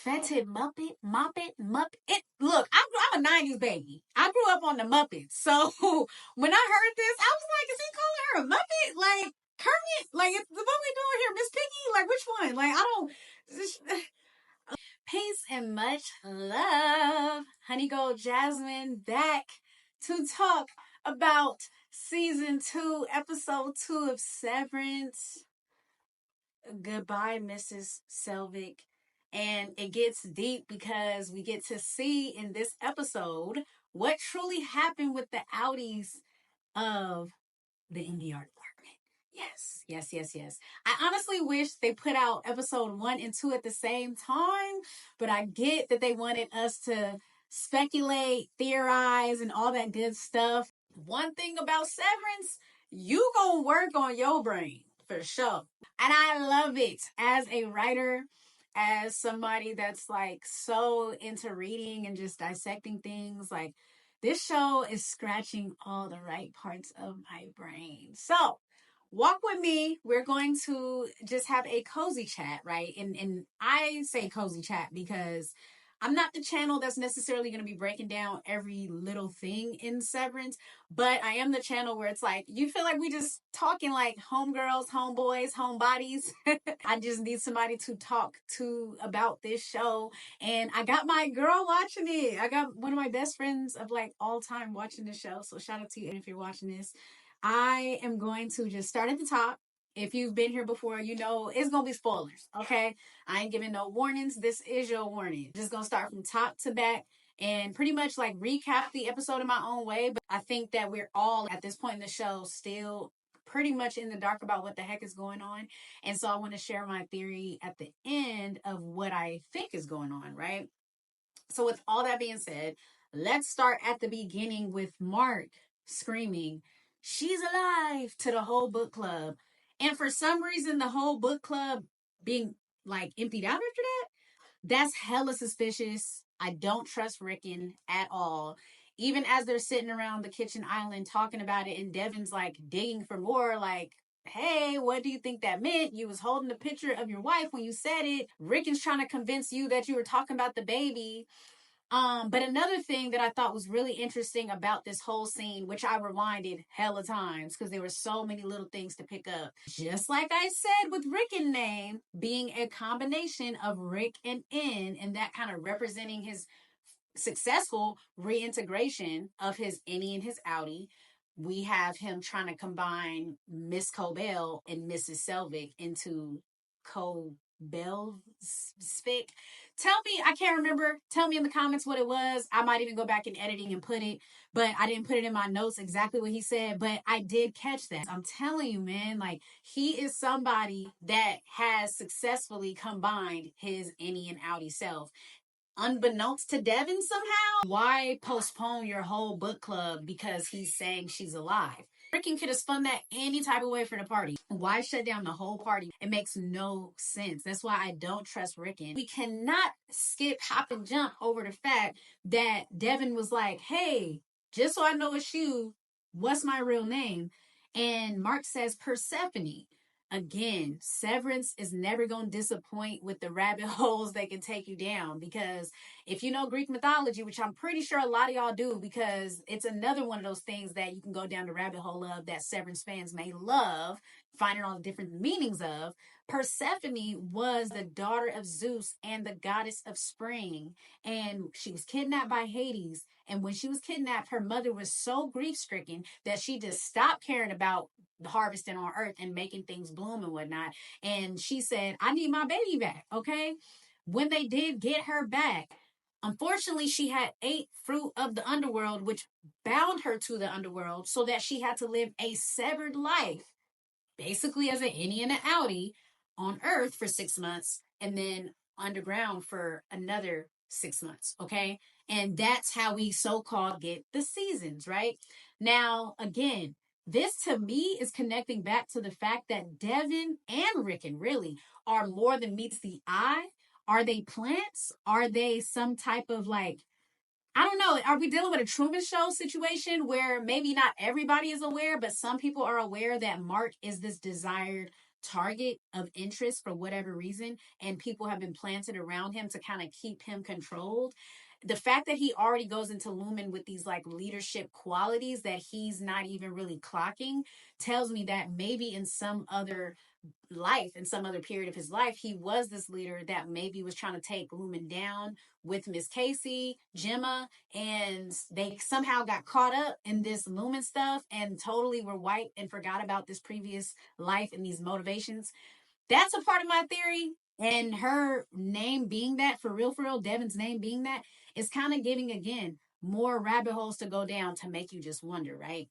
Fetid Moppet. Look, I'm a 90s baby. I grew up on the Muppets. So when I heard this, I was like, is he calling her a Muppet? Like, Kermit? Like, what we doing here? Miss Piggy? Like, which one? Like, I don't... Peace and much love. Honey Gold Jasmine back to talk about season 2, episode 2 of Severance. Goodbye, Mrs. Selvig. And it gets deep because we get to see in this episode what truly happened with the outies of the indie art department. Yes. I honestly wish they put out episode 1 and 2 at the same time, but I get that they wanted us to speculate, theorize, and all that good stuff. One thing about Severance, you gonna work on your brain for sure. And I love it as a writer, as somebody that's like so into reading and just dissecting things. Like, this show is scratching all the right parts of my brain. So walk with me. We're going to just have a cozy chat, right? And I say cozy chat because I'm not the channel that's necessarily going to be breaking down every little thing in Severance, but I am the channel where it's like, you feel like we just talking like homegirls, homeboys, homebodies. I just need somebody to talk to about this show. And I got my girl watching it. I got one of my best friends of like all time watching the show. So shout out to you if you're watching this. I am going to just start at the top. If you've been here before, you know it's going to be spoilers, okay? I ain't giving no warnings. This is your warning. Just going to start from top to back and pretty much like recap the episode in my own way. But I think that we're all at this point in the show still pretty much in the dark about what the heck is going on. And so I want to share my theory at the end of what I think is going on, right? So with all that being said, let's start at the beginning with Mark screaming, "She's alive!" to the whole book club. And for some reason, the whole book club being like emptied out after that, that's hella suspicious. I don't trust Rickon at all. Even as they're sitting around the kitchen island talking about it, and Devin's like digging for more, like, hey, what do you think that meant? You was holding the picture of your wife when you said it. Rickon's trying to convince you that you were talking about the baby. But another thing that I thought was really interesting about this whole scene, which I rewinded hella times because there were so many little things to pick up. Just like I said with Rick and name being a combination of Rick and N, and that kind of representing his successful reintegration of his innie and his outie. We have him trying to combine Miss Cobell and Mrs. Selvig into Cobellsvik. Tell me, I can't remember. Tell me in the comments what it was. I might even go back in editing and put it, but I didn't put it in my notes exactly what he said, but I did catch that. I'm telling you, man, like, he is somebody that has successfully combined his innie and outie self. Unbeknownst to Devin somehow, why postpone your whole book club because he's saying she's alive? Rickon could have spun that any type of way for the party. Why shut down the whole party? It makes no sense. That's why I don't trust Rickon. We cannot skip, hop, and jump over the fact that Devin was like, hey, just so I know it's you, what's my real name? And Mark says Persephone. Again, Severance is never going to disappoint with the rabbit holes they can take you down, because if you know Greek mythology, which I'm pretty sure a lot of y'all do, because it's another one of those things that you can go down the rabbit hole of that Severance fans may love, finding all the different meanings of. Persephone was the daughter of Zeus and the goddess of spring, and she was kidnapped by Hades. And when she was kidnapped, her mother was so grief-stricken that she just stopped caring about harvesting on earth and making things bloom and whatnot. And she said, I need my baby back, okay? When they did get her back, unfortunately, she had ate fruit of the underworld, which bound her to the underworld, so that she had to live a severed life, basically as an innie and an outie, on earth for 6 months, and then underground for another 6 months, okay? And that's how we so-called get the seasons, right? Now, again, this to me is connecting back to the fact that Devin and Rickon really are more than meets the eye. Are they plants? Are they some type of like, I don't know. Are we dealing with a Truman Show situation where maybe not everybody is aware, but some people are aware that Mark is this desired target of interest for whatever reason, and people have been planted around him to kind of keep him controlled. The fact that he already goes into Lumon with these like leadership qualities that he's not even really clocking tells me that maybe in some other life, in some other period of his life, he was this leader that maybe was trying to take Lumon down with Miss Casey, Gemma, and they somehow got caught up in this Lumon stuff and totally were white and forgot about this previous life and these motivations. That's a part of my theory. And her name being that, for real, Devin's name being that, is kind of giving, again, more rabbit holes to go down to make you just wonder, right?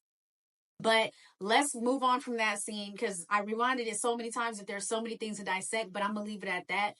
But let's move on from that scene because I rewinded it so many times that there's so many things to dissect, but I'm going to leave it at that.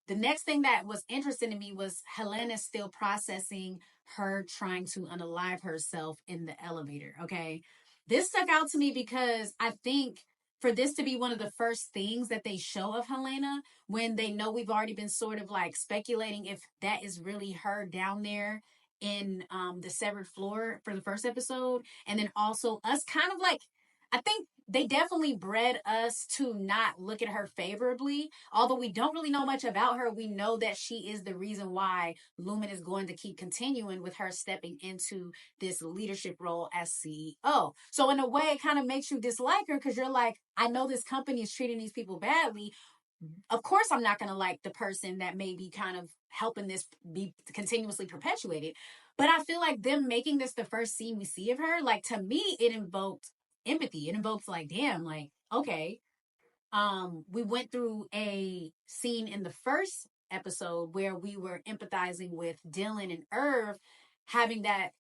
The next thing that was interesting to me was Helena still processing her trying to unalive herself in the elevator. Okay. This stuck out to me because I think for this to be one of the first things that they show of Helena, when they know we've already been sort of like speculating if that is really her down there in the severed floor for the first episode, and then also us kind of like, I think they definitely bred us to not look at her favorably. Although we don't really know much about her, we know that she is the reason why Lumon is going to keep continuing with her stepping into this leadership role as CEO. So in a way, it kind of makes you dislike her because you're like, I know this company is treating these people badly. Of course, I'm not going to like the person that may be kind of helping this be continuously perpetuated. But I feel like them making this the first scene we see of her, like to me, it invoked empathy. It invokes like, damn, like, okay, we went through a scene in the first episode where we were empathizing with Dylan and Irv having that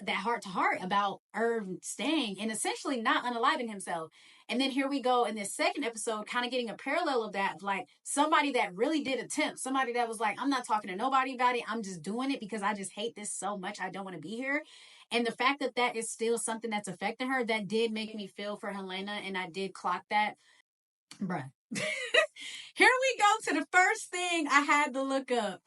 heart to heart about Irv staying and essentially not unaliving himself. And then here we go in this second episode, kind of getting a parallel of that, like somebody that really did attempt, somebody that was like, I'm not talking to nobody about it. I'm just doing it because I just hate this so much. I don't want to be here. And the fact that that is still something that's affecting her, that did make me feel for Helena. And I did clock that. Bruh. Here we go to the first thing I had to look up.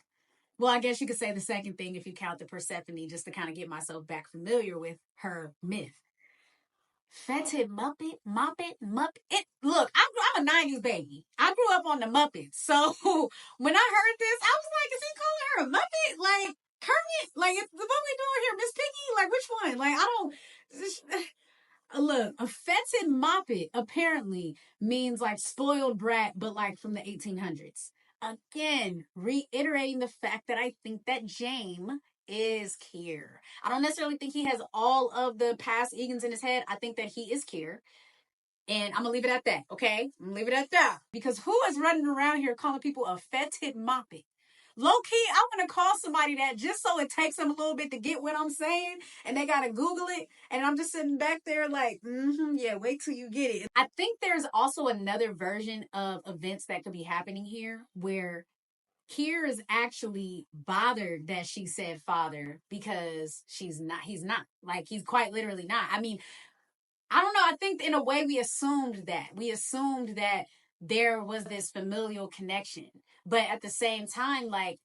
Well, I guess you could say the second thing if you count the Persephone, just to kind of get myself back familiar with her myth. Fetid Moppet. Look, I'm a 90s baby. I grew up on the Muppets. So when I heard this, I was like, is he calling her a Muppet? Like, Kermit? Like, the what we doing here? Miss Piggy? Like, which one? Like, I don't... Look, a Fetid Moppet apparently means like spoiled brat, but like from the 1800s. Again, reiterating the fact that I think that James is Kier. I don't necessarily think he has all of the past Egans in his head. I think that he is Kier. And I'm gonna leave it at that, okay? I'm gonna leave it at that. Because who is running around here calling people a Fetid Moppet? Low key, I want to call somebody that just so it takes them a little bit to get what I'm saying, and they gotta Google it, and I'm just sitting back there like, yeah, wait till you get it. I think there's also another version of events that could be happening here where Kier is actually bothered that she said father because he's not. Like, he's quite literally not. I mean, I don't know. I think in a way we assumed that. We assumed that there was this familial connection. But at the same time, like,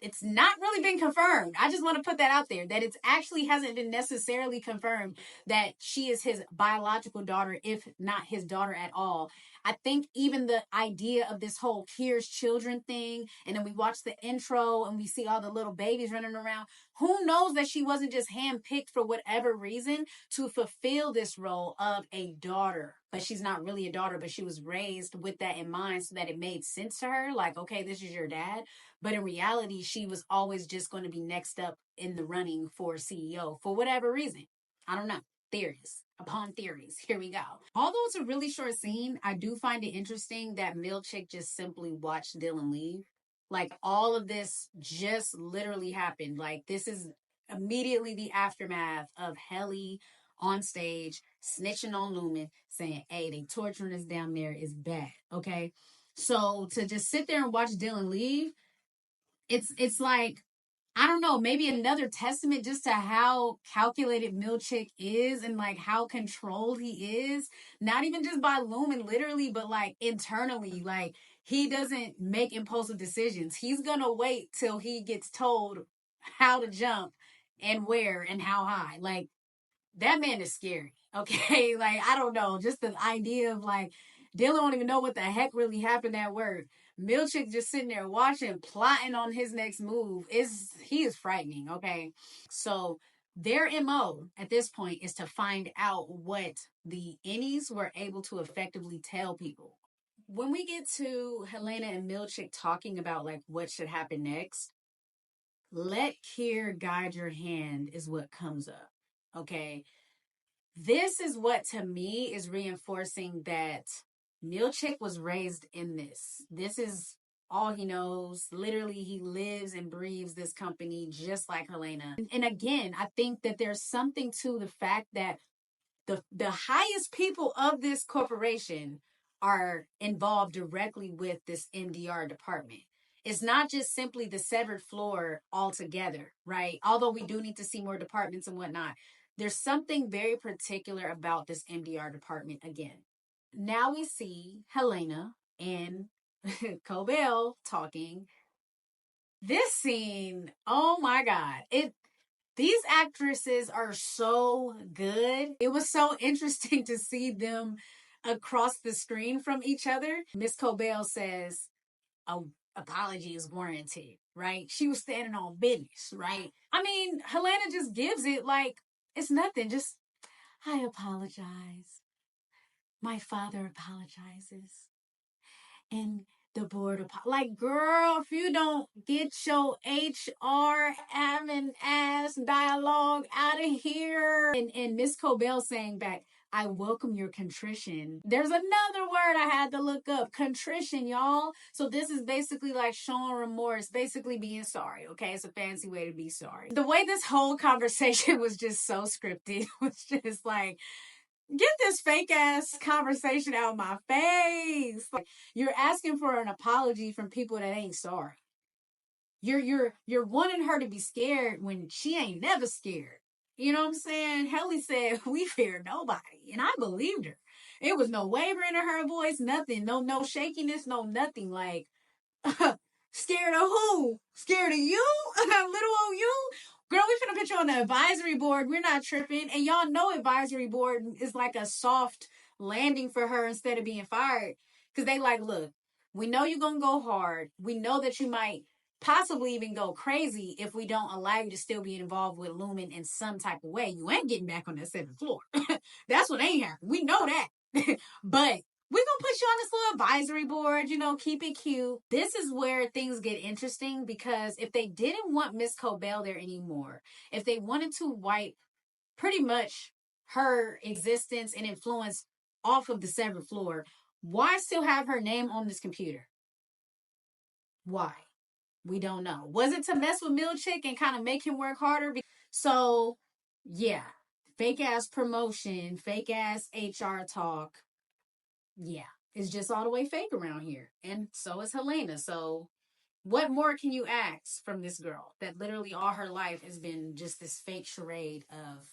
it's not really been confirmed. I just want to put that out there that it actually hasn't been necessarily confirmed that she is his biological daughter, if not his daughter at all. I think even the idea of this whole Kier's children thing, and then we watch the intro and we see all the little babies running around. Who knows that she wasn't just handpicked for whatever reason to fulfill this role of a daughter? But she's not really a daughter, but she was raised with that in mind so that it made sense to her. Like, okay, this is your dad. But in reality, she was always just going to be next up in the running for CEO for whatever reason. I don't know. Theories upon theories. Here we go. Although it's a really short scene, I do find it interesting that Milchick just simply watched Dylan leave. Like, all of this just literally happened. Like, this is immediately the aftermath of Helly on stage snitching on Lumon, saying, hey, they torturing us down there is bad. Okay. So to just sit there and watch Dylan leave, it's like, I don't know, maybe another testament just to how calculated Milchick is and like how controlled he is. Not even just by Lumon literally, but like internally. Like, he doesn't make impulsive decisions. He's gonna wait till he gets told how to jump and where and how high. Like, that man is scary. Okay. Like, I don't know. Just the idea of like Dylan don't even know what the heck really happened at work. Milchick just sitting there watching, plotting on his next move. He is frightening, okay? So their MO at this point is to find out what the innies were able to effectively tell people. When we get to Helena and Milchick talking about like what should happen next, let care guide your hand is what comes up. Okay. This is what to me is reinforcing that Milchick was raised in this. This is all he knows. Literally, he lives and breathes this company just like Helena. And again, I think that there's something to the fact that the highest people of this corporation are involved directly with this MDR department. It's not just simply the severed floor altogether, right? Although we do need to see more departments and whatnot. There's something very particular about this MDR department again. Now we see Helena and Cobell talking. This scene, oh my God. These actresses are so good. It was so interesting to see them across the screen from each other. Miss Cobell says, "A apology is warranted," right? She was standing on business, right? I mean, Helena just gives it like it's nothing. Just, I apologize. My father apologizes. And the board of like, girl, if you don't get your HR having ass dialogue out of here. And Miss Cobell saying back, I welcome your contrition. There's another word I had to look up. Contrition, y'all. So this is basically like showing remorse, basically being sorry. Okay, it's a fancy way to be sorry. The way this whole conversation was just so scripted was just like, get this fake ass conversation out of my face. Like, you're asking for an apology from people that ain't sorry. You're wanting her to be scared when she ain't never scared. You know what I'm saying? Helly said, we fear nobody. And I believed her. It was no wavering in her voice, nothing. No shakiness, no nothing. Like, scared of who? Scared of you? Little old you? Girl, we finna put you on the advisory board. We're not tripping. And y'all know advisory board is like a soft landing for her instead of being fired. Because they like, look, we know you're going to go hard. We know that you might possibly even go crazy if we don't allow you to still be involved with Lumon in some type of way. You ain't getting back on that seventh floor. That's what ain't happening. We know that. But we're going to put you on this little advisory board, keep it cute. This is where things get interesting because if they didn't want Miss Cobell there anymore, if they wanted to wipe pretty much her existence and influence off of the seventh floor, why still have her name on this computer? Why? We don't know. Was it to mess with Milchick and kind of make him work harder? So, yeah, fake ass promotion, fake ass HR talk. Yeah, it's just all the way fake around here. And so is Helena. So what more can you ask from this girl that literally all her life has been just this fake charade of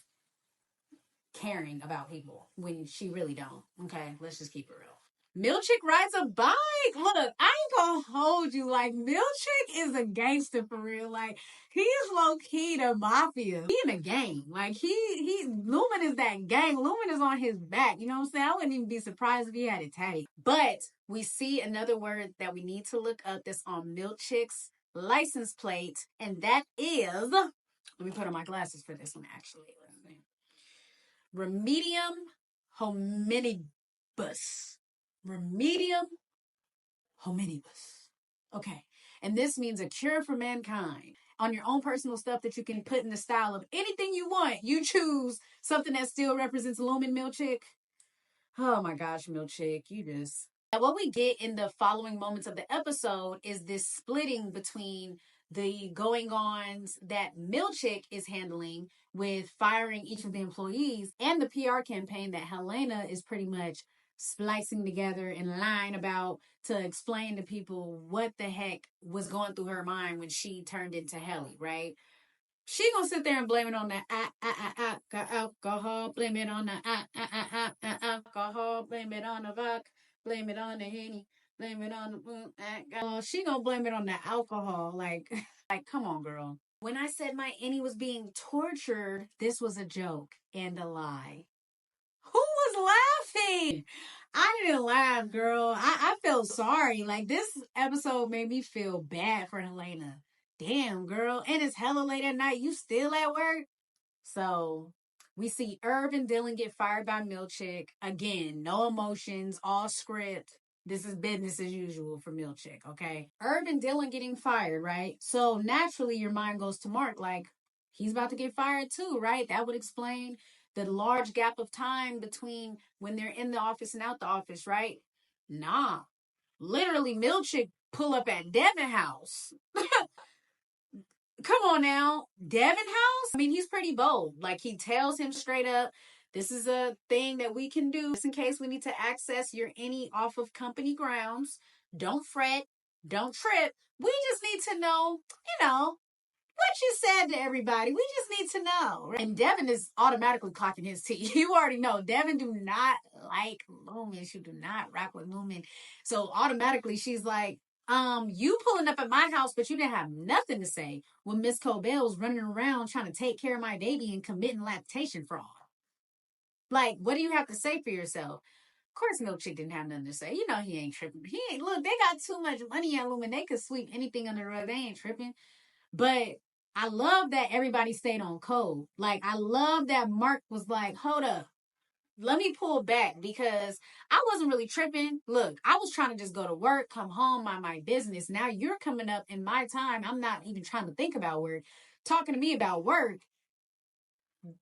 caring about people when she really don't? Okay, let's just keep it real. Milchick rides a bike. Look, I ain't gonna hold you. Like, Milchick is a gangster for real. Like, he's low key the mafia. He in a gang. Like, Lumon is that gang. Lumon is on his back. You know what I'm saying? I wouldn't even be surprised if he had it tatted. But we see another word that we need to look up that's on Milchick's license plate, and that is, let me put on my glasses for this one actually. Remedium hominibus. Remedium hominibus. Okay. And this means a cure for mankind. On your own personal stuff that you can put in the style of anything you want. You choose something that still represents Lumon, Milchick. Oh my gosh, Milchick, you just... Now, what we get in the following moments of the episode is this splitting between the going-ons that Milchick is handling with firing each of the employees and the PR campaign that Helena is pretty much splicing together and lying about to explain to people what the heck was going through her mind when she turned into Helly, right? She gonna sit there and blame it on the alcohol, blame it on the alcohol, blame it on the vodka, blame it on the Henny, blame it on the alcohol. She gonna blame it on the alcohol. Like, come on, girl. When I said my Annie was being tortured, this was a joke and a lie. Who was laughing? I didn't laugh, girl. I felt sorry. Like, this episode made me feel bad for Helena. Damn, girl. And it's hella late at night. You still at work? So we see Irv and Dylan get fired by Milchick. Again, no emotions, all script. This is business as usual for Milchick, okay? Irv and Dylan getting fired, right? So naturally your mind goes to Mark, like, he's about to get fired too, right? That would explain the large gap of time between when they're in the office and out the office, right? Nah. Literally, Milchick pull up at Devin house. Come on now, Devin House. I mean, he's pretty bold. Like, he tells him straight up, this is a thing that we can do just in case we need to access your any off of company grounds. Don't fret, don't trip. We just need to know, what you said to everybody. We just need to know. Right? And Devin is automatically clocking his teeth. You already know Devin do not like Lumen. She do not rock with Lumen. So automatically she's like, you pulling up at my house, but you didn't have nothing to say when Miss Cobell's running around trying to take care of my baby and committing lactation fraud. Like, what do you have to say for yourself? Of course, Milchick didn't have nothing to say. You know he ain't tripping. He ain't, look, they got too much money at Lumen. They could sweep anything under the rug. They ain't tripping. But I love that everybody stayed on code. Like, I love that Mark was like, hold up, let me pull back because I wasn't really tripping. Look, I was trying to just go to work, come home, mind my business. Now you're coming up in my time. I'm not even trying to think about work. Talking to me about work.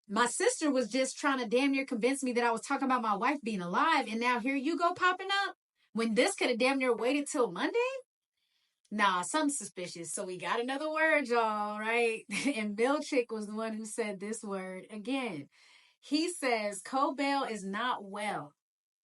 My sister was just trying to damn near convince me that I was talking about my wife being alive. And now here you go popping up when this could have damn near waited till Monday. Nah, something suspicious. So we got another word, y'all, right? And Milchick was the one who said this word again. He says, Cobell is not well,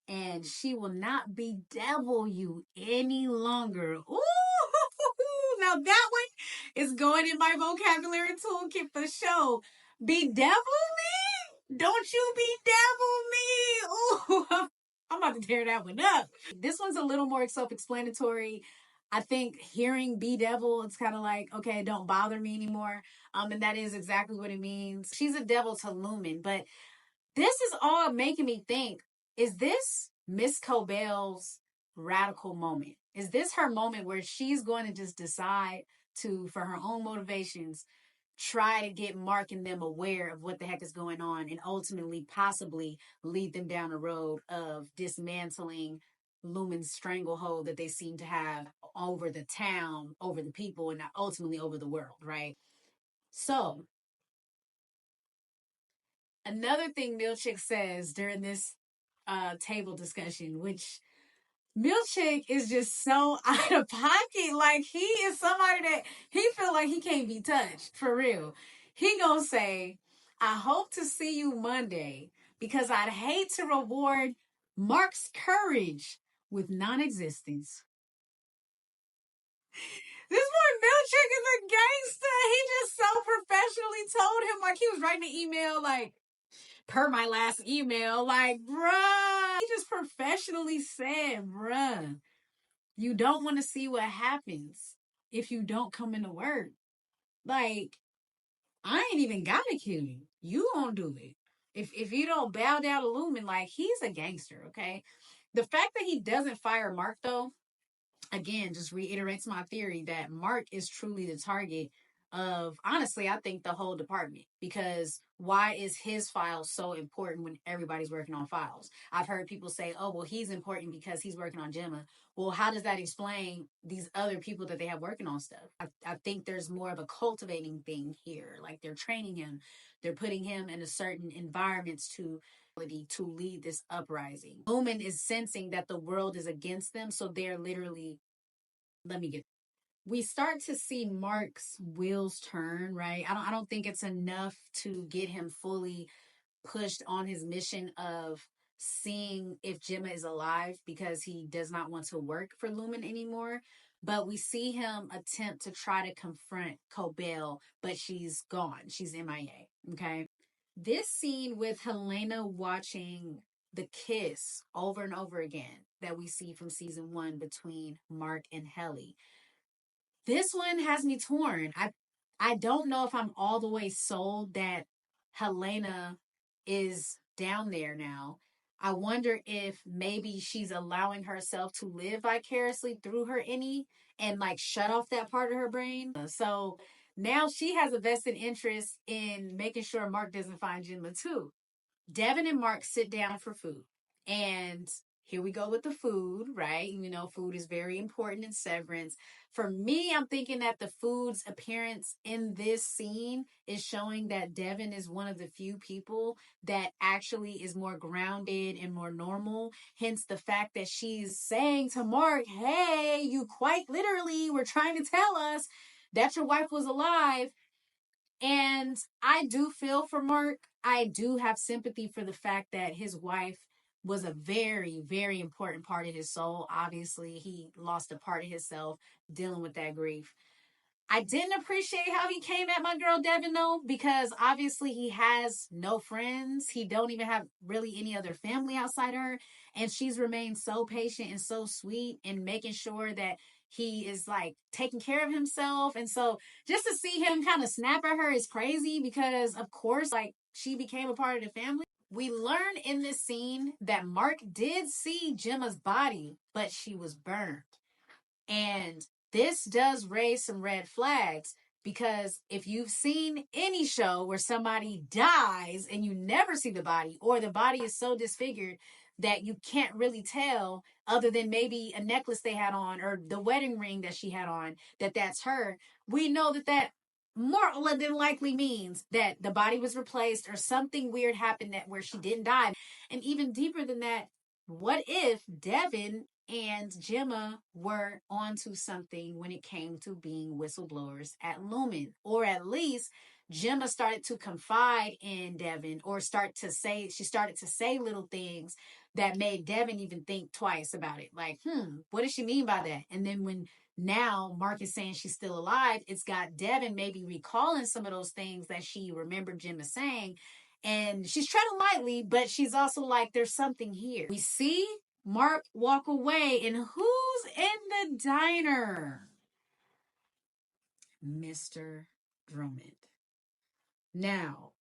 and she will not bedevil you any longer. Ooh, now that one is going in my vocabulary toolkit for sure. Bedevil me? Don't you bedevil me? Ooh, I'm about to tear that one up. This one's a little more self-explanatory. I think hearing be devil, it's kind of like, okay, don't bother me anymore. And that is exactly what it means. She's a devil to Lumen, but this is all making me think, is this Miss Cobell's radical moment? Is this her moment where she's going to just decide to, for her own motivations, try to get Mark and them aware of what the heck is going on and ultimately possibly lead them down a road of dismantling Lumen's stranglehold that they seem to have over the town, over the people, and ultimately over the world, right? So, another thing Milchick says during this table discussion, which Milchick is just so out of pocket. Like, he is somebody that he feel like he can't be touched for real. He gonna say, I hope to see you Monday because I'd hate to reward Mark's courage with non-existence. This boy Milchick is a gangster. He just so professionally told him, like, he was writing an email like, per my last email, like, bruh. He just professionally said, bruh, you don't want to see what happens if you don't come into work. Like, I ain't even gotta kill you. You gonna do it. If you don't bow down to Lumen, like, he's a gangster, okay? The fact that he doesn't fire Mark, though, again, just reiterates my theory that Mark is truly the target of, honestly, I think the whole department. Because why is his file so important when everybody's working on files? I've heard people say, oh, well, he's important because he's working on Gemma. Well, how does that explain these other people that they have working on stuff? I think there's more of a cultivating thing here. Like, they're training him, they're putting him in a certain environments to lead this uprising. Lumen is sensing that the world is against them, so they're literally, let me get, we start to see Mark's wheels turn, right? I don't think it's enough to get him fully pushed on his mission of seeing if Gemma is alive because he does not want to work for Lumen anymore. But we see him attempt to try to confront Cobell, but she's gone. She's MIA. Okay. This scene with Helena watching the kiss over and over again that we see from season one between Mark and Helly. This one has me torn. I don't know if I'm all the way sold that Helena is down there now. I wonder if maybe she's allowing herself to live vicariously through her innie and like shut off that part of her brain. So now she has a vested interest in making sure Mark doesn't find Gemma too. Devin and Mark sit down for food. And here we go with the food, right? You know, food is very important in Severance. For me, I'm thinking that the food's appearance in this scene is showing that Devin is one of the few people that actually is more grounded and more normal. Hence the fact that she's saying to Mark, hey, you quite literally were trying to tell us that your wife was alive. And I do feel for Mark. I do have sympathy for the fact that his wife was a very, very important part of his soul. Obviously, he lost a part of himself dealing with that grief. I didn't appreciate how he came at my girl Devin though, because obviously he has no friends. He don't even have really any other family outside her. And she's remained so patient and so sweet in making sure that he is like taking care of himself. And so just to see him kind of snap at her is crazy because of course, like she became a part of the family. We learn in this scene that Mark did see Gemma's body, but she was burned. And this does raise some red flags because if you've seen any show where somebody dies and you never see the body, or the body is so disfigured that you can't really tell, other than maybe a necklace they had on or the wedding ring that she had on, that that's her, we know that that more than likely means that the body was replaced or something weird happened that where she didn't die. And even deeper than that, what if Devin and Gemma were onto something when it came to being whistleblowers at Lumon? Or at least Gemma started to confide in Devin, or she started to say little things that made Devin even think twice about it. Like, what does she mean by that? And then when now Mark is saying she's still alive, it's got Devin maybe recalling some of those things that she remembered Gemma saying. And she's treading lightly, but she's also like, there's something here. We see Mark walk away, and who's in the diner? Mr. Drummond. Now,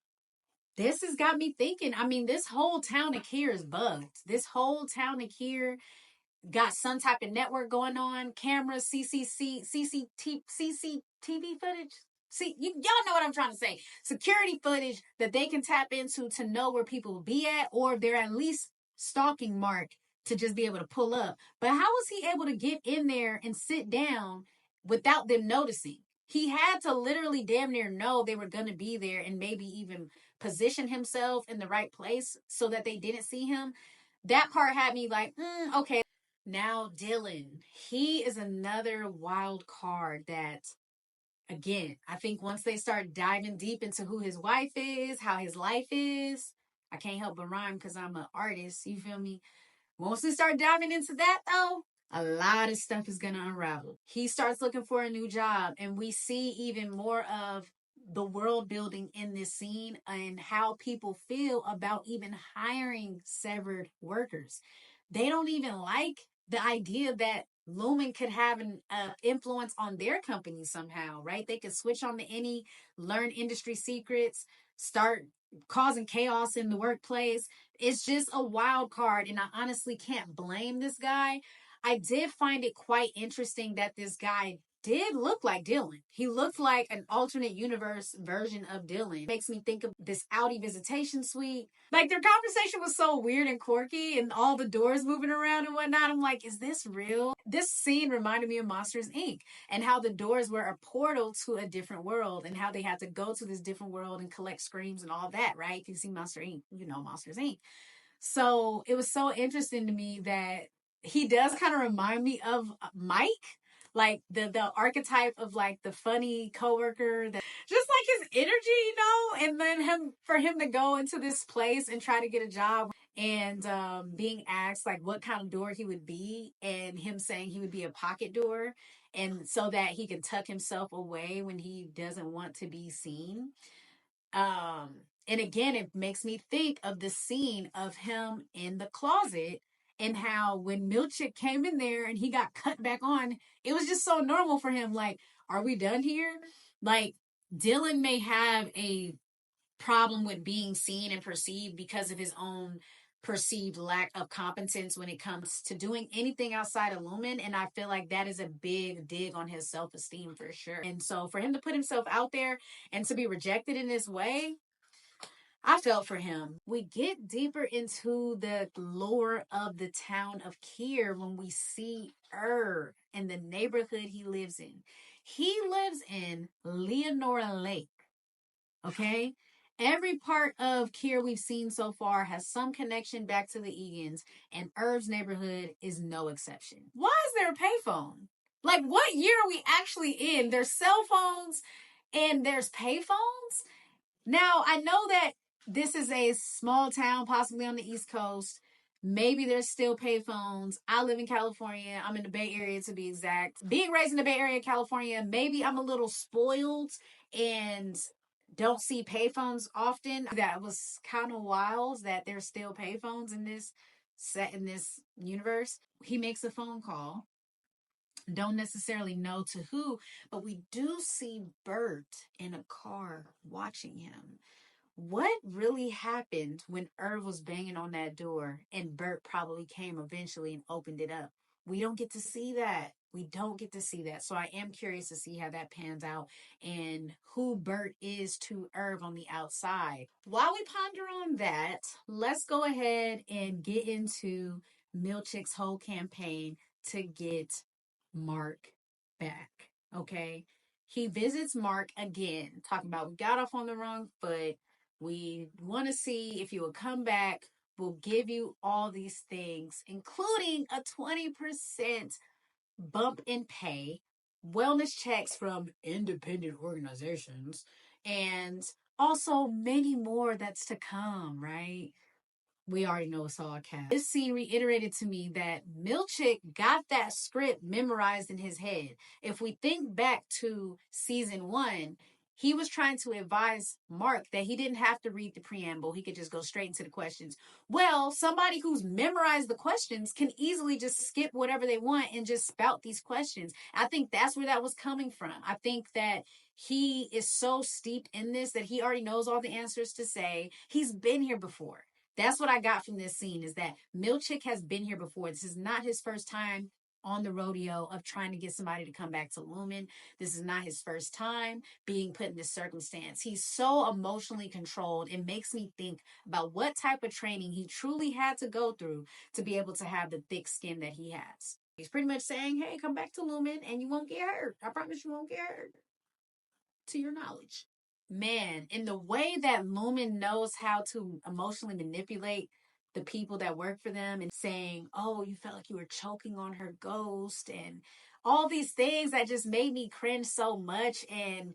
this has got me thinking. I mean, this whole town of Kier is bugged. This whole town of Kier got some type of network going on, cameras, CCTV footage. See, y'all know what I'm trying to say. Security footage that they can tap into to know where people will be at, or they're at least stalking Mark to just be able to pull up. But how was he able to get in there and sit down without them noticing? He had to literally damn near know they were going to be there and maybe even position himself in the right place so that they didn't see him. That part had me like, okay. Now, Dylan, he is another wild card that, again, I think once they start diving deep into who his wife is, how his life is, I can't help but rhyme because I'm an artist, you feel me? Once we start diving into that, though, a lot of stuff is going to unravel. He starts looking for a new job, and we see even more of the world building in this scene and how people feel about even hiring severed workers. They don't even like the idea that Lumen could have an influence on their company somehow, right? They could switch on the any, learn industry secrets, start causing chaos in the workplace. It's just a wild card, and I honestly can't blame this guy. I did find it quite interesting that this guy did look like Dylan. He looked like an alternate universe version of Dylan. Makes me think of this Audi visitation suite. Like their conversation was so weird and quirky and all the doors moving around and whatnot. I'm like, is this real? This scene reminded me of Monsters Inc. and how the doors were a portal to a different world and how they had to go to this different world and collect screams and all that, right? If you see Monster Inc., you know Monsters Inc. So it was so interesting to me that he does kind of remind me of Mike, like the archetype of like the funny coworker, that just like his energy, and then for him to go into this place and try to get a job and being asked like what kind of door he would be, and him saying he would be a pocket door, and so that he can tuck himself away when he doesn't want to be seen. And again, it makes me think of the scene of him in the closet and how when Milchick came in there and he got cut back on, it was just so normal for him. Like, are we done here? Like, Dylan may have a problem with being seen and perceived because of his own perceived lack of competence when it comes to doing anything outside of Lumon. And I feel like that is a big dig on his self-esteem for sure. And so for him to put himself out there and to be rejected in this way, I felt for him. We get deeper into the lore of the town of Kier when we see and the neighborhood he lives in. He lives in Leonora Lake. Okay? Every part of Kier we've seen so far has some connection back to the Egans, and Irv's neighborhood is no exception. Why is there a payphone? Like, what year are we actually in? There's cell phones and there's payphones? Now, I know that this is a small town, possibly on the East Coast. Maybe there's still payphones. I live in California. I'm in the Bay Area to be exact. Being raised in the Bay Area, California, maybe I'm a little spoiled and don't see payphones often. That was kind of wild that there's still payphones in this set in this universe. He makes a phone call. Don't necessarily know to who, but we do see Bert in a car watching him. What really happened when Irv was banging on that door and Bert probably came eventually and opened it up? We don't get to see that. We don't get to see that. So I am curious to see how that pans out and who Bert is to Irv on the outside. While we ponder on that, let's go ahead and get into Milchick's whole campaign to get Mark back. Okay. He visits Mark again, talking about we got off on the wrong foot. We want to see if you will come back. We'll give you all these things, including a 20% bump in pay, wellness checks from independent organizations, and also many more that's to come, right? We already know it's all cap. This scene reiterated to me that Milchick got that script memorized in his head. If we think back to season 1, he was trying to advise Mark that he didn't have to read the preamble. He could just go straight into the questions. Well, somebody who's memorized the questions can easily just skip whatever they want and just spout these questions. I think that's where that was coming from. I think that he is so steeped in this that he already knows all the answers to say. He's been here before. That's what I got from this scene, is that Milchick has been here before. This is not his first time on the rodeo of trying to get somebody to come back to Lumon. This is not his first time being put in this circumstance. He's so emotionally controlled. It makes me think about what type of training he truly had to go through to be able to have the thick skin that he has. He's pretty much saying, hey, come back to Lumon and you won't get hurt. I promise you won't get hurt. To your knowledge. Man, in the way that Lumon knows how to emotionally manipulate the people that work for them and saying, oh, you felt like you were choking on her ghost and all these things that just made me cringe so much. And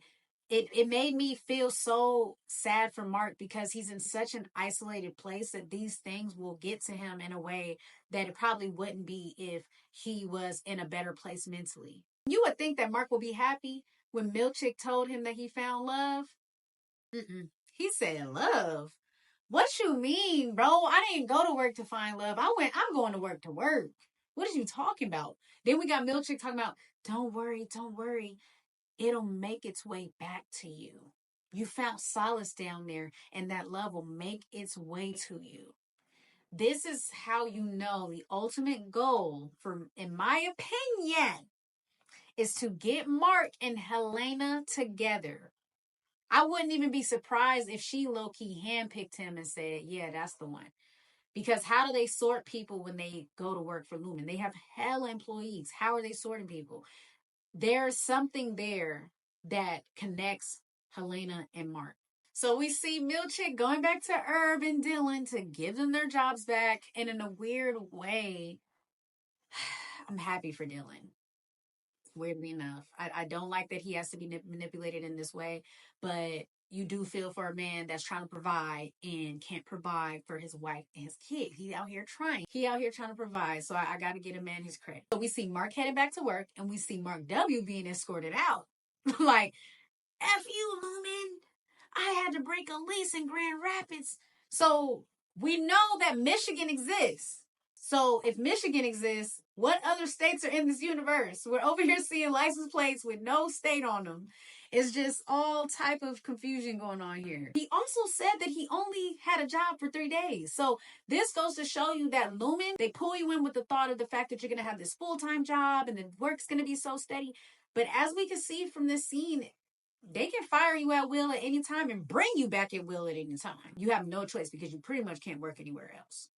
it made me feel so sad for Mark because he's in such an isolated place that these things will get to him in a way that it probably wouldn't be if he was in a better place mentally. You would think that Mark will be happy when Milchick told him that he found love. He said love. What you mean, bro? I didn't go to work to find love. I'm going to work to work. What are you talking about? Then we got Milchick talking about, don't worry. It'll make its way back to you. You found solace down there, and that love will make its way to you. This is how you know the ultimate goal, in my opinion, is to get Mark and Helena together. I wouldn't even be surprised if she low-key handpicked him and said, yeah, that's the one. Because how do they sort people when they go to work for Lumon? They have hella employees. How are they sorting people? There's something there that connects Helena and Mark. So we see Milchick going back to Irv and Dylan to give them their jobs back. And in a weird way, I'm happy for Dylan. Weirdly enough, I don't like that he has to be manipulated in this way, but you do feel for a man that's trying to provide and can't provide for his wife and his kid. He out here trying to provide. So I got to get a man his credit. So we see Mark headed back to work and we see Mark W being escorted out. Like, F you, Lumon. I had to break a lease in Grand Rapids. So we know that Michigan exists. So if Michigan exists, what other states are in this universe? We're over here seeing license plates with no state on them. It's just all type of confusion going on here. He also said that he only had a job for 3 days. So this goes to show you that Lumen, they pull you in with the thought of the fact that you're going to have this full-time job and the work's going to be so steady. But as we can see from this scene, they can fire you at will at any time and bring you back at will at any time. You have no choice because you pretty much can't work anywhere else.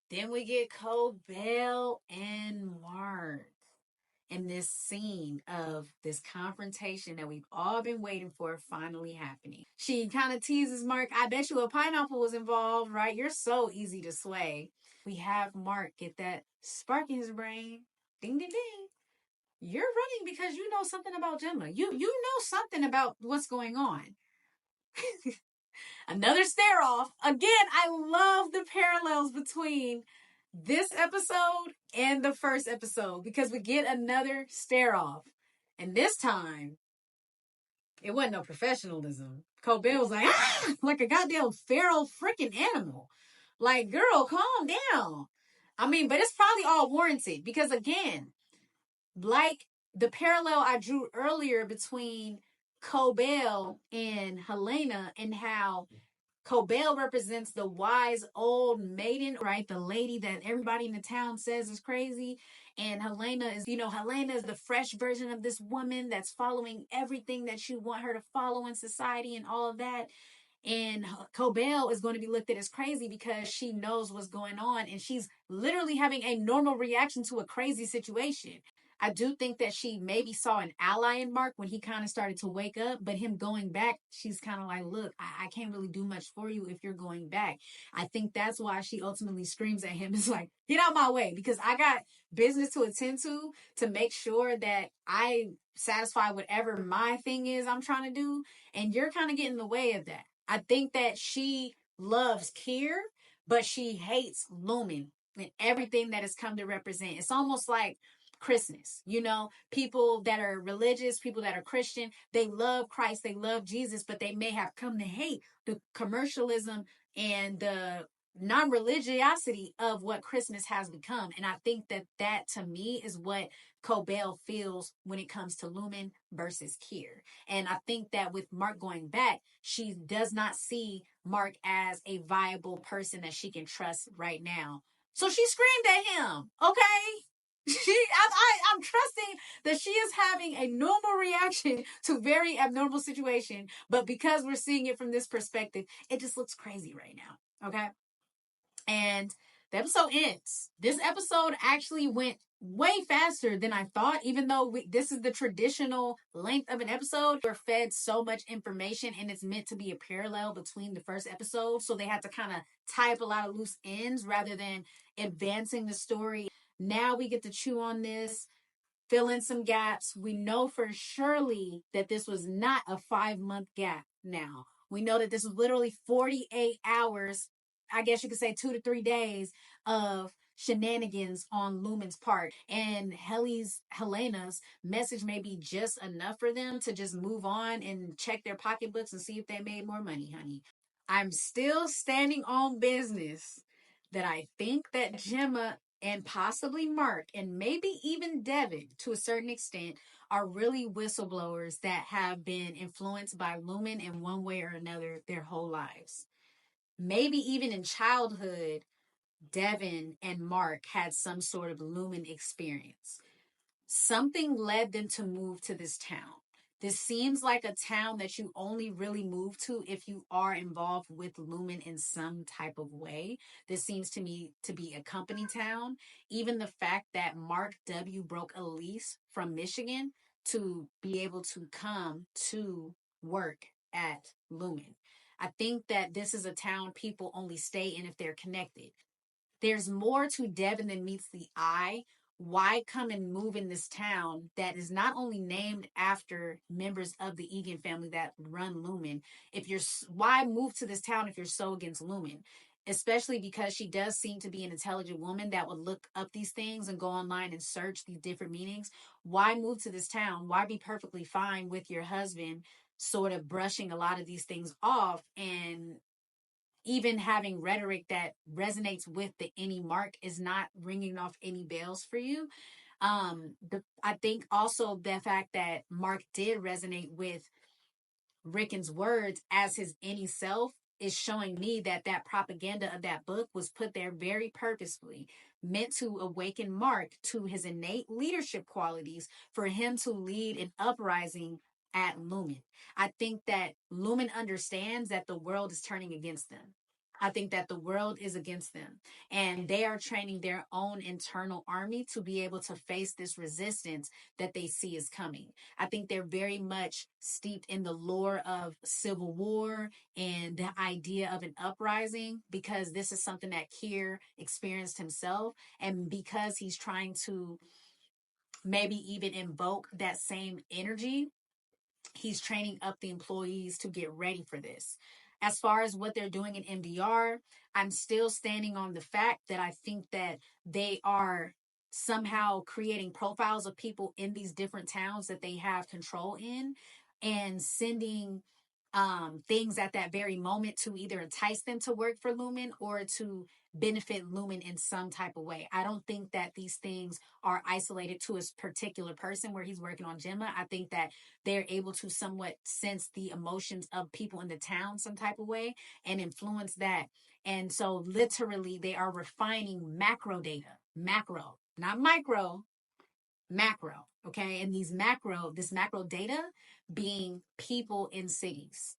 Then we get Cobell and Mark in this scene of this confrontation that we've all been waiting for finally happening. She kind of teases Mark, I bet you a pineapple was involved, right? You're so easy to sway. We have Mark get that spark in his brain. Ding, ding, ding. You're running because you know something about Gemma. You know something about what's going on. Another stare off. Again, I love the parallels between this episode and the first episode because we get another stare off. And this time, it wasn't no professionalism. Cobell was like, like a goddamn feral freaking animal. Like, girl, calm down. I mean, but it's probably all warranted because, again, like the parallel I drew earlier between Cobell and Helena and how Cobell represents the wise old maiden, right? The lady that everybody in the town says is crazy. And Helena is, Helena is the fresh version of this woman that's following everything that you want her to follow in society and all of that. And Cobell is going to be looked at as crazy because she knows what's going on and she's literally having a normal reaction to a crazy situation. I do think that she maybe saw an ally in Mark when he kind of started to wake up, but him going back, she's kind of like, look, I can't really do much for you if you're going back. I think that's why she ultimately screams at him. It's like, get out my way because I got business to attend to make sure that I satisfy whatever my thing is I'm trying to do. And you're kind of getting in the way of that. I think that she loves Kier, but she hates Lumen and everything that has come to represent. It's almost like Christmas, people that are religious, people that are Christian, they love Christ, they love Jesus, but they may have come to hate the commercialism and the non-religiosity of what Christmas has become. And I think that to me is what Cobell feels when it comes to Lumen versus Kier. And I think that with Mark going back, she does not see Mark as a viable person that she can trust right now. So she screamed at him, okay? I'm trusting that she is having a normal reaction to very abnormal situation, but because we're seeing it from this perspective, it just looks crazy right now. Okay. And the episode ends. This episode actually went way faster than I thought, even though this is the traditional length of an episode. We're fed so much information and it's meant to be a parallel between the first episode. So they had to kind of tie up a lot of loose ends rather than advancing the story. Now we get to chew on this, fill in some gaps. We know for surely that this was not a 5-month gap now. We know that this was literally 48 hours, I guess you could say 2 to 3 days of shenanigans on Lumen's part. And Helena's message may be just enough for them to just move on and check their pocketbooks and see if they made more money, honey. I'm still standing on business that I think that Gemma and possibly Mark and maybe even Devin to a certain extent are really whistleblowers that have been influenced by Lumen in one way or another their whole lives. Maybe even in childhood, Devin and Mark had some sort of Lumen experience. Something led them to move to this town. This seems like a town that you only really move to if you are involved with Lumen in some type of way. This seems to me to be a company town. Even the fact that Mark W. broke a lease from Michigan to be able to come to work at Lumen. I think that this is a town people only stay in if they're connected. There's more to Devin than meets the eye. Why come and move in this town that is not only named after members of the Egan family that run Lumen? Why move to this town if you're so against Lumen? Especially because she does seem to be an intelligent woman that would look up these things and go online and search these different meanings. Why move to this town? Why be perfectly fine with your husband sort of brushing a lot of these things off and even having rhetoric that resonates with the any Mark is not ringing off any bells for you. I think also the fact that Mark did resonate with Rickon's words as his any self is showing me that that propaganda of that book was put there very purposefully, meant to awaken Mark to his innate leadership qualities for him to lead an uprising at Lumen. I think that Lumen understands that the world is turning against them. I think that the world is against them, and they are training their own internal army to be able to face this resistance that they see is coming. I think they're very much steeped in the lore of civil war and the idea of an uprising, because this is something that Kier experienced himself, and because he's trying to maybe even invoke that same energy, he's training up the employees to get ready for this. As far as what they're doing in MDR, I'm still standing on the fact that I think that they are somehow creating profiles of people in these different towns that they have control in, and sending things at that very moment to either entice them to work for Lumen or to benefit Lumen in some type of way. I don't think that these things are isolated to a particular person where he's working on Gemma. I think that they're able to somewhat sense the emotions of people in the town some type of way and influence that. And so literally they are refining macro data, macro, not micro, macro. Okay. And this macro data being people in cities.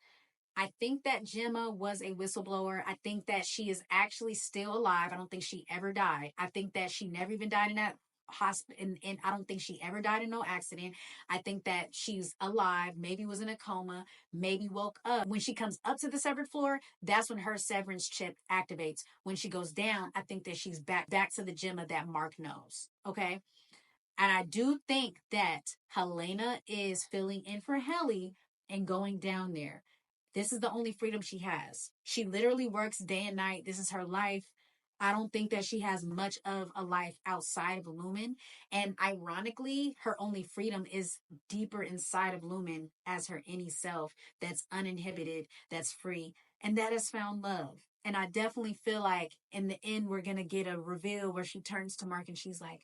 I think that Gemma was a whistleblower. I think that she is actually still alive. I don't think she ever died. I think that she never even died in that hospital, and I don't think she ever died in no accident. I think that she's alive, maybe was in a coma, maybe woke up. When she comes up to the severed floor, that's when her severance chip activates. When she goes down, I think that she's back to the Gemma that Mark knows. Okay. And I do think that Helena is filling in for Helly and going down there. This is the only freedom she has. She literally works day and night. This is her life. I don't think that she has much of a life outside of Lumen. And ironically, her only freedom is deeper inside of Lumen as her any self that's uninhibited, that's free, and that has found love. And I definitely feel like in the end, we're going to get a reveal where she turns to Mark and she's like,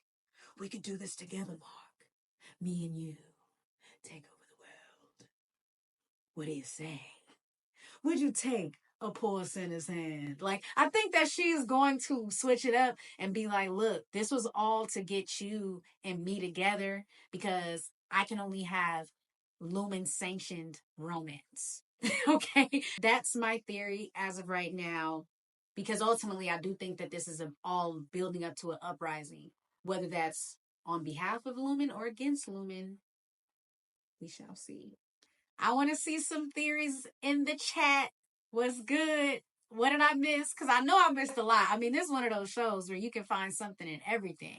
we could do this together, Mark. Me and you. Take over the world. What do you say? Would you take a poor sinner's hand? Like, I think that she's going to switch it up and be like, look, this was all to get you and me together because I can only have Lumen sanctioned romance. Okay. That's my theory as of right now, because ultimately I do think that this is all building up to an uprising, whether that's on behalf of Lumen or against Lumen. We shall see. I want to see some theories in the chat. What's good? What did I miss? Because I know I missed a lot. I mean, this is one of those shows where you can find something in everything.